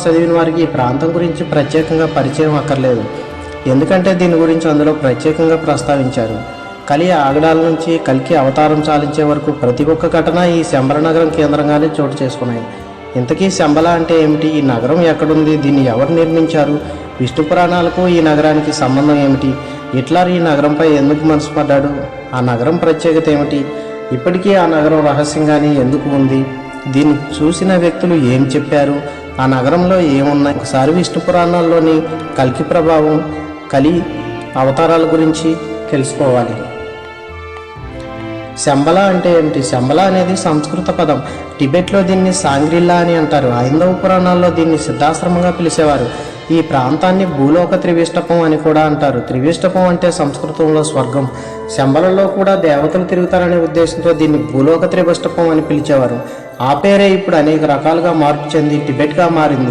చదివిన వారికి ఈ ప్రాంతం గురించి ప్రత్యేకంగా పరిచయం అక్కర్లేదు, ఎందుకంటే దీని గురించి అందులో ప్రత్యేకంగా ప్రస్తావించారు. కలి ఆగడాల నుంచి కల్కి అవతారం చాలించే వరకు ప్రతి ఒక్క ఘటన ఈ శంబల నగరం కేంద్రంగానే చోటు చేసుకున్నాయి. ఇంతకీ శంబల అంటే ఏమిటి? ఈ నగరం ఎక్కడుంది? దీన్ని ఎవరు నిర్మించారు? విష్ణు పురాణాలకు ఈ నగరానికి సంబంధం ఏమిటి? హిట్లర్ ఈ నగరంపై ఎందుకు మనసు పడ్డాడు? ఆ నగరం ప్రత్యేకత ఏమిటి? ఇప్పటికీ ఆ నగరం రహస్యంగానే ఎందుకు ఉంది? దీన్ని చూసిన వ్యక్తులు ఏం చెప్పారు? ఆ నగరంలో ఏమున్నాయి? ఒకసారి విష్ణు పురాణాల్లోని కల్కి ప్రభావం, కలి అవతారాల గురించి తెలుసుకోవాలి. శంబల అంటే ఏమిటి? శంబల అనేది సంస్కృత పదం. టిబెట్లో దీన్ని సాంగ్రిల్లా అని అంటారు. హైందవ పురాణాల్లో దీన్ని సిద్ధాశ్రమంగా పిలిచేవారు. ఈ ప్రాంతాన్ని భూలోక త్రివిష్టపం అని కూడా అంటారు. త్రివిష్టపం అంటే సంస్కృతంలో స్వర్గం. శంబలలో కూడా దేవతలు తిరుగుతారనే ఉద్దేశంతో దీన్ని భూలోక త్రివిష్టపం అని పిలిచేవారు. ఆ పేరే ఇప్పుడు అనేక రకాలుగా మార్పు చెంది టిబెట్గా మారింది.